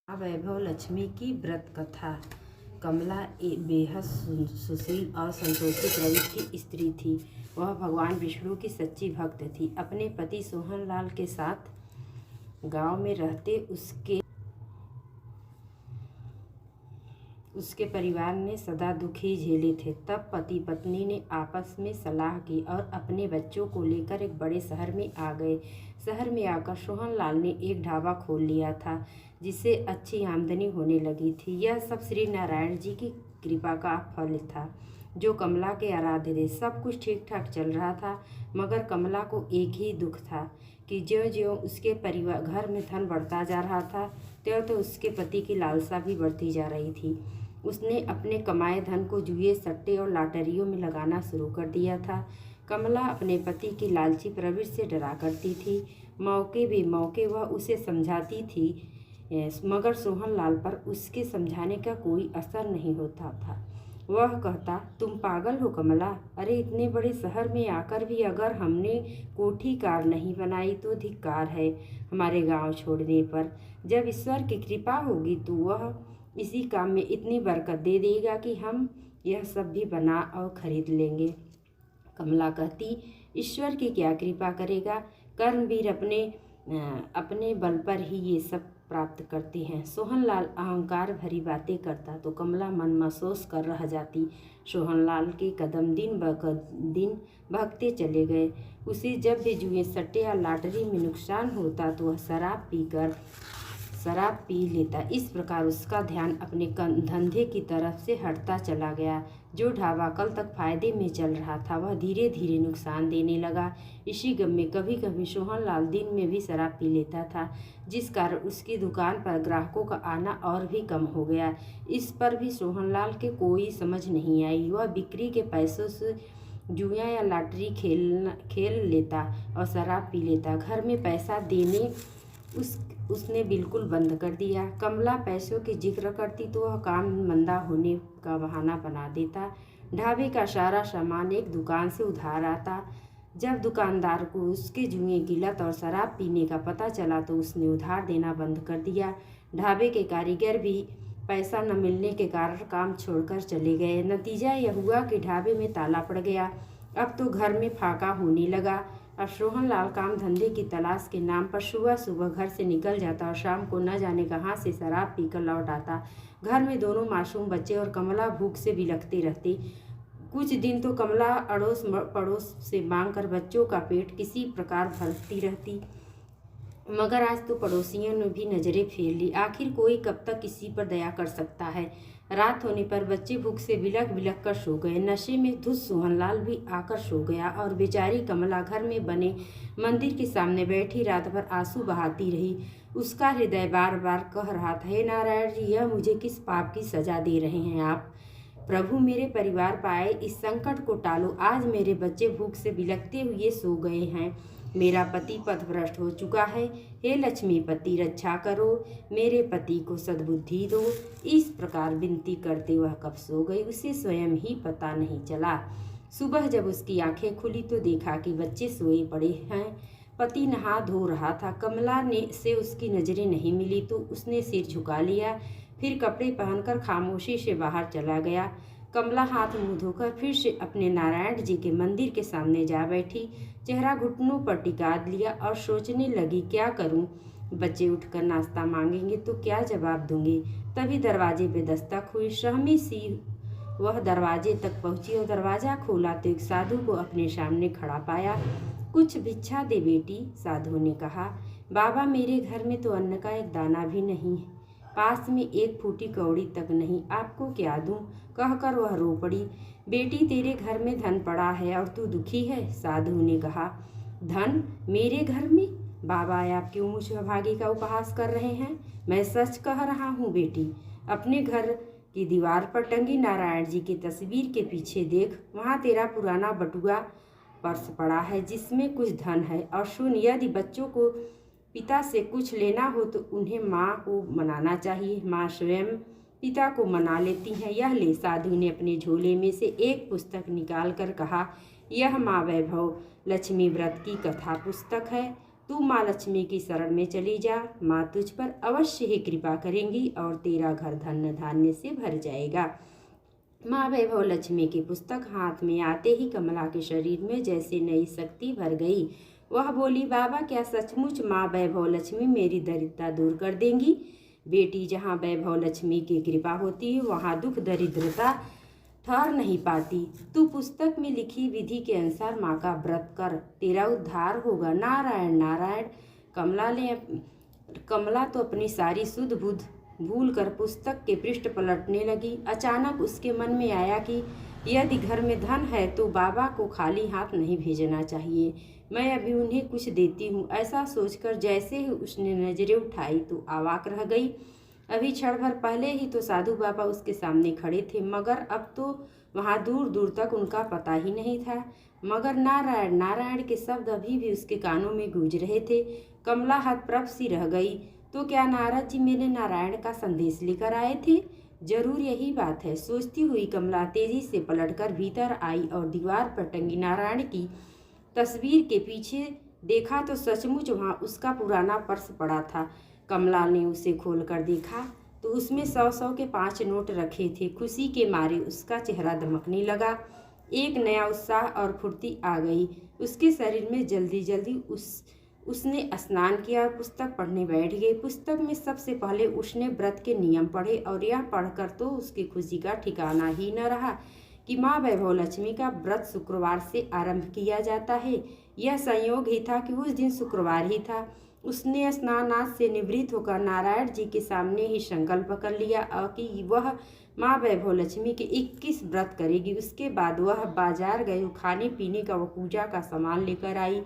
वैभव लक्ष्मी की व्रत कथा। कमला एक बेहद सुशील और संतोषी प्रवृत्ति की स्त्री थी। वह भगवान विष्णु की सच्ची भक्त थी। अपने पति सोहनलाल के साथ गांव में रहते उसके परिवार ने सदा दुख ही झेले थे। तब पति पत्नी ने आपस में सलाह की और अपने बच्चों को लेकर एक बड़े शहर में आ गए। शहर में आकर सोहनलाल ने एक ढाबा खोल लिया था, जिससे अच्छी आमदनी होने लगी थी। यह सब श्री नारायण जी की कृपा का फल था, जो कमला के आराध्य थे। सब कुछ ठीक ठाक चल रहा था, मगर कमला को एक ही दुख था कि ज्यों-ज्यों उसके परिवार घर में धन बढ़ता जा रहा था, त्यों उसके पति की लालसा भी बढ़ती जा रही थी। उसने अपने कमाए धन को जुए, सट्टे और लॉटरियों में लगाना शुरू कर दिया था। कमला अपने पति की लालची प्रवृत्ति से डरा करती थी। मौके बेमौके वह उसे समझाती थी, मगर सोहनलाल पर उसके समझाने का कोई असर नहीं होता था। वह कहता, तुम पागल हो कमला, अरे इतने बड़े शहर में आकर भी अगर हमने कोठी कार नहीं बनाई तो धिक्कार है हमारे गांव छोड़ने पर। जब ईश्वर की कृपा होगी तो वह इसी काम में इतनी बरकत दे देगा कि हम यह सब भी बना और खरीद लेंगे। कमला कहती, ईश्वर की क्या कृपा करेगा, कर्मवीर अपने बल पर ही ये सब प्राप्त करते हैं। सोहनलाल अहंकार भरी बातें करता तो कमला मन महसूस कर रह जाती। सोहनलाल के कदम दिन ब दिन भागते चले गए। उसे जब भी जुए, सट्टे या लॉटरी में नुकसान होता तो वह शराब पी लेता। इस प्रकार उसका ध्यान अपने धंधे की तरफ से हटता चला गया। जो ढाबा कल तक फायदे में चल रहा था, वह धीरे धीरे नुकसान देने लगा। इसी गम में कभी कभी सोहनलाल दिन में भी शराब पी लेता था, जिस कारण उसकी दुकान पर ग्राहकों का आना और भी कम हो गया। इस पर भी सोहनलाल के कोई समझ नहीं आई। वह बिक्री के पैसों से जुआ या लॉटरी खेल लेता और शराब पी लेता। घर में पैसा देने उसने बिल्कुल बंद कर दिया। कमला पैसों की जिक्र करती तो वह काम मंदा होने का बहाना बना देता। ढाबे का सारा सामान एक दुकान से उधार आता। जब दुकानदार को उसके जुए की लत और शराब पीने का पता चला तो उसने उधार देना बंद कर दिया। ढाबे के कारीगर भी पैसा न मिलने के कारण काम छोड़कर चले गए। नतीजा यह हुआ कि ढाबे में ताला पड़ गया। अब तो घर में फाका होने लगा। अब सोहनलाल काम धंधे की तलाश के नाम पर सुबह सुबह घर से निकल जाता और शाम को न जाने कहाँ से शराब पीकर लौट आता। घर में दोनों मासूम बच्चे और कमला भूख से बिलखते रहते। कुछ दिन तो कमला अड़ोस पड़ोस से मांगकर बच्चों का पेट किसी प्रकार भरती रहती, मगर आज तो पड़ोसियों ने भी नजरें फेर ली। आखिर कोई कब तक किसी पर दया कर सकता है। रात होने पर बच्चे भूख से बिलख बिलख कर सो गए। नशे में धुत सोहनलाल भी आकर सो गया और बेचारी कमला घर में बने मंदिर के सामने बैठी रात भर आंसू बहाती रही। उसका हृदय बार बार कह रहा था, हे नारायण जी, यह मुझे किस पाप की सजा दे रहे हैं आप। प्रभु, मेरे परिवार पर आए इस संकट को टालो। आज मेरे बच्चे भूख से बिलखते हुए सो गए हैं। मेरा पति पथभ्रष्ट हो चुका है। हे लक्ष्मीपति, रक्षा करो, मेरे पति को सद्बुद्धि दो। इस प्रकार विनती करते वह कब सो गई, उसे स्वयं ही पता नहीं चला। सुबह जब उसकी आंखें खुली तो देखा कि बच्चे सोए पड़े हैं। पति नहा धो रहा था। कमला से उसकी नजरें नहीं मिली तो उसने सिर झुका लिया, फिर कपड़े पहनकर खामोशी से बाहर चला गया। कमला हाथ मुंह धोकर फिर से अपने नारायण जी के मंदिर के सामने जा बैठी। चेहरा घुटनों पर टिका लिया और सोचने लगी, क्या करूं। बच्चे उठकर नाश्ता मांगेंगे तो क्या जवाब दूंगी। तभी दरवाजे पे दस्तक हुई। सहमी सी वह दरवाजे तक पहुंची और दरवाजा खोला तो एक साधु को अपने सामने खड़ा पाया। कुछ भिक्षा दे बेटी, साधु ने कहा। बाबा, मेरे घर में तो अन्न का एक दाना भी नहीं है, पास में एक फूटी कौड़ी तक नहीं, आपको क्या दूं। कहकर वह रो पड़ी। बेटी, तेरे घर में धन पड़ा है और तू दुखी है, साधु ने कहा। धन मेरे घर में? बाबा, आप क्यों मुझ अभागी का उपहास कर रहे हैं। मैं सच कह रहा हूँ बेटी। अपने घर की दीवार पर टंगी नारायण जी की तस्वीर के पीछे देख, वहाँ तेरा पुराना बटुआ पर्स पड़ा है जिसमें कुछ धन है। और सुन, यदि बच्चों को पिता से कुछ लेना हो तो उन्हें माँ को मनाना चाहिए। माँ स्वयं पिता को मना लेती हैं। यह ले। साधु ने अपने झोले में से एक पुस्तक निकाल कर कहा, यह माँ वैभव लक्ष्मी व्रत की कथा पुस्तक है। तू माँ लक्ष्मी की शरण में चली जा, माँ तुझ पर अवश्य ही कृपा करेंगी और तेरा घर धन धान्य से भर जाएगा। माँ वैभव लक्ष्मी की पुस्तक हाथ में आते ही कमला के शरीर में जैसे नई शक्ति भर गई। वह बोली, बाबा क्या सचमुच माँ वैभव लक्ष्मी मेरी दरिद्रता दूर कर देंगी? बेटी, जहाँ वैभव लक्ष्मी की कृपा होती है वहाँ दुख दरिद्रता ठहर नहीं पाती। तू पुस्तक में लिखी विधि के अनुसार माँ का व्रत कर, तेरा उद्धार होगा। नारायण नारायण। कमला तो अपनी सारी सुध बुध भूल कर पुस्तक के पृष्ठ पलटने लगी। अचानक उसके मन में आया कि यदि घर में धन है तो बाबा को खाली हाथ नहीं भेजना चाहिए, मैं अभी उन्हें कुछ देती हूँ। ऐसा सोचकर जैसे ही उसने नजरें उठाई तो अवाक रह गई। अभी क्षण भर पहले ही तो साधु बाबा उसके सामने खड़े थे, मगर अब तो वहाँ दूर दूर तक उनका पता ही नहीं था। मगर नारायण नारायण के शब्द अभी भी उसके कानों में गूंज रहे थे। कमला हतप्रभ सी रह गई। तो क्या नारद जी मेरे नारायण का संदेश लेकर आए थे? जरूर यही बात है, सोचती हुई कमला तेजी से पलटकर भीतर आई और दीवार पर टंगी नारायण की तस्वीर के पीछे देखा तो सचमुच वहाँ उसका पुराना पर्स पड़ा था। कमला ने उसे खोलकर देखा तो उसमें 100-100 के 5 नोट रखे थे। खुशी के मारे उसका चेहरा दमकने लगा। एक नया उत्साह और फुर्ती आ गई उसके शरीर में। जल्दी जल्दी उसने स्नान किया और पुस्तक पढ़ने बैठ गई। पुस्तक में सबसे पहले उसने व्रत के नियम पढ़े और यह पढ़कर तो उसकी खुशी का ठिकाना ही न रहा कि माँ वैभव लक्ष्मी का व्रत शुक्रवार से आरंभ किया जाता है। यह संयोग ही था कि उस दिन शुक्रवार ही था। उसने स्नानाद से निवृत्त होकर नारायण जी के सामने ही संकल्प कर लिया कि वह माँ वैभव लक्ष्मी के 21 व्रत करेगी। उसके बाद वह बाजार गई, खाने पीने का व पूजा का सामान लेकर आई।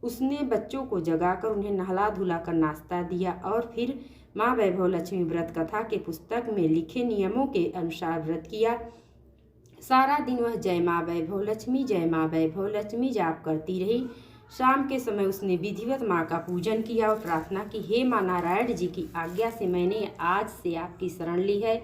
उसने बच्चों को जगाकर उन्हें नहला धुला कर नाश्ता दिया और फिर माँ वैभव लक्ष्मी व्रत कथा के पुस्तक में लिखे नियमों के अनुसार व्रत किया। सारा दिन वह जय माँ वैभव लक्ष्मी, जय माँ वैभव लक्ष्मी जाप करती रही। शाम के समय उसने विधिवत माँ का पूजन किया और प्रार्थना की, हे माँ, नारायण जी की आज्ञा से मैंने आज से आपकी शरण ली है,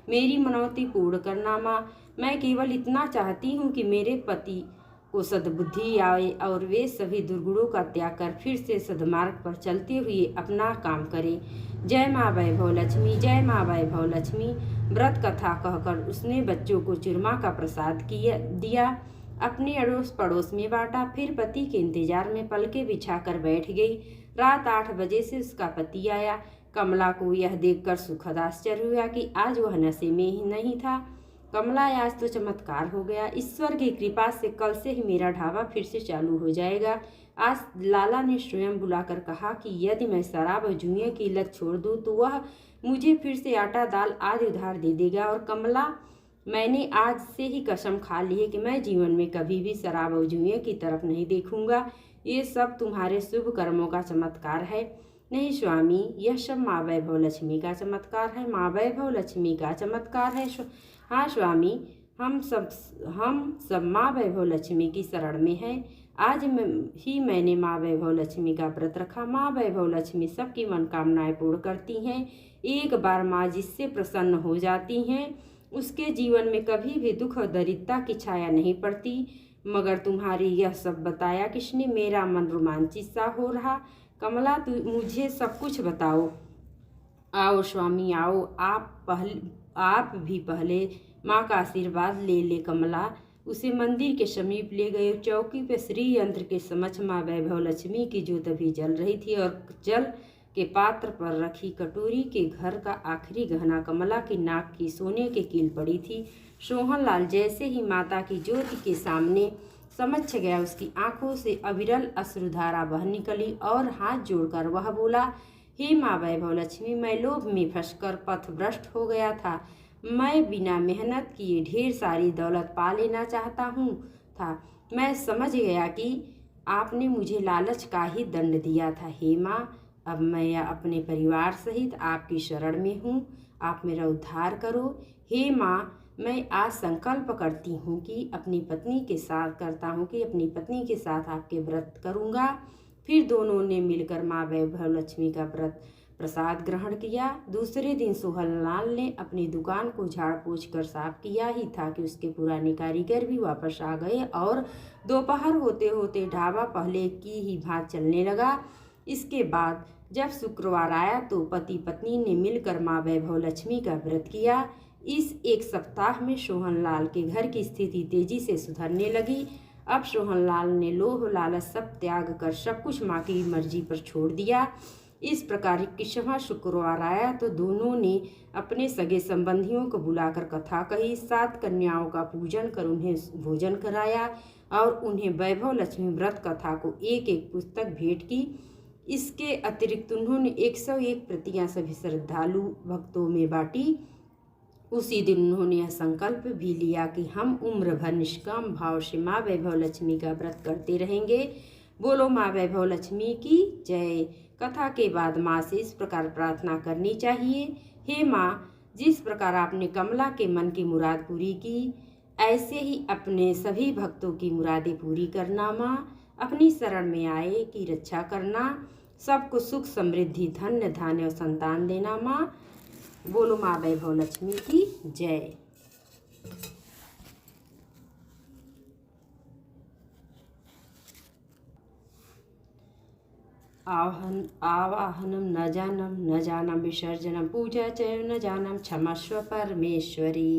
मेरी मनौती पूर्ण करना माँ। मैं केवल इतना चाहती हूँ कि मेरे पति को सद्बुद्धि आए और वे सभी दुर्गुणों का त्याग कर फिर से सद्मार्ग पर चलते हुए अपना काम करें। जय माँ वैभव लक्ष्मी, जय माँ वैभव लक्ष्मी। व्रत कथा कहकर उसने बच्चों को चूरमा का प्रसाद दिया, अपने अड़ोस पड़ोस में बांटा, फिर पति के इंतजार में पलके बिछाकर बैठ गई। रात 8 बजे से उसका पति आया। कमला को यह देखकर सुखद आश्चर्य हुआ कि आज वह नशे में ही नहीं था। कमला, आज तो चमत्कार हो गया, ईश्वर की कृपा से कल से ही मेरा ढाबा फिर से चालू हो जाएगा। आज लाला ने स्वयं बुलाकर कहा कि यदि मैं शराब और जुए की लत छोड़ दूं तो वह मुझे फिर से आटा दाल आदि उधार दे देगा। और कमला, मैंने आज से ही कसम खा ली है कि मैं जीवन में कभी भी शराब और जुए की तरफ नहीं देखूंगा। ये सब तुम्हारे शुभ कर्मों का चमत्कार है। नहीं स्वामी, यह सब माँ वैभव लक्ष्मी का चमत्कार है, माँ वैभव लक्ष्मी का चमत्कार है। हाँ स्वामी, हम सब माँ वैभव लक्ष्मी की शरण में हैं। आज ही मैंने माँ वैभव लक्ष्मी का व्रत रखा। माँ वैभव लक्ष्मी सबकी मनोकामनाएं पूर्ण करती हैं। एक बार माँ जिससे प्रसन्न हो जाती हैं उसके जीवन में कभी भी दुख और दरिद्रता की छाया नहीं पड़ती। मगर तुम्हारी यह सब बताया किसने? मेरा मन रोमांचित सा हो रहा। कमला, तू मुझे सब कुछ बताओ। आओ स्वामी आओ, आप भी पहले माँ का आशीर्वाद ले कमला उसे मंदिर के समीप ले गए। चौकी पे श्री यंत्र के समक्ष माँ वैभव लक्ष्मी की ज्योत अभी जल रही थी और जल के पात्र पर रखी कटोरी के घर का आखिरी गहना कमला की नाक की सोने की कील पड़ी थी। सोहनलाल जैसे ही माता की ज्योति के सामने समक्ष गया, उसकी आंखों से अविरल अश्रुधारा बह निकली और हाथ जोड़कर वह बोला, हे माँ वैभव लक्ष्मी, मैं लोभ में फंसकर पथभ्रष्ट हो गया था। मैं बिना मेहनत किए ढेर सारी दौलत पा लेना चाहता था। मैं समझ गया कि आपने मुझे लालच का ही दंड दिया था। हे माँ, अब मैं अपने परिवार सहित आपकी शरण में हूँ, आप मेरा उद्धार करो। हे माँ, मैं आज संकल्प करती हूँ कि अपनी पत्नी के साथ आपके व्रत करूँगा। फिर दोनों ने मिलकर माँ वैभव लक्ष्मी का व्रत प्रसाद ग्रहण किया। दूसरे दिन सोहनलाल ने अपनी दुकान को झाड़ पोंछ कर साफ किया ही था कि उसके पुराने कारीगर भी वापस आ गए और दोपहर होते होते ढाबा पहले की ही भांति चलने लगा। इसके बाद जब शुक्रवार आया तो पति पत्नी ने मिलकर माँ वैभव लक्ष्मी का व्रत किया। इस एक सप्ताह में सोहनलाल के घर की स्थिति तेजी से सुधरने लगी। अब सोहनलाल ने लोभ लालच सब त्याग कर सब कुछ माँ की मर्जी पर छोड़ दिया। इस प्रकार 21वां शुक्रवार आया तो दोनों ने अपने सगे संबंधियों को बुलाकर कथा कही, 7 कन्याओं का पूजन कर उन्हें भोजन कराया और उन्हें वैभव लक्ष्मी व्रत कथा को एक एक पुस्तक भेंट की। इसके अतिरिक्त उन्होंने 101 प्रतियां सभी श्रद्धालु भक्तों में बांटी। उसी दिन उन्होंने यह संकल्प भी लिया कि हम उम्र भर निष्काम भाव से माँ वैभव लक्ष्मी का व्रत करते रहेंगे। बोलो माँ वैभव लक्ष्मी की जय। कथा के बाद माँ से इस प्रकार प्रार्थना करनी चाहिए, हे माँ, जिस प्रकार आपने कमला के मन की मुराद पूरी की, ऐसे ही अपने सभी भक्तों की मुरादें पूरी करना। माँ, अपनी शरण में आए की रक्षा करना, सबको सुख समृद्धि धन्य धान्य और संतान देना। माँ, बोलो माँ वैभव लक्ष्मी की जय। आवाहनम न जानम विसर्जनम पूजा च न जानम क्षमस्व परमेश्वरी।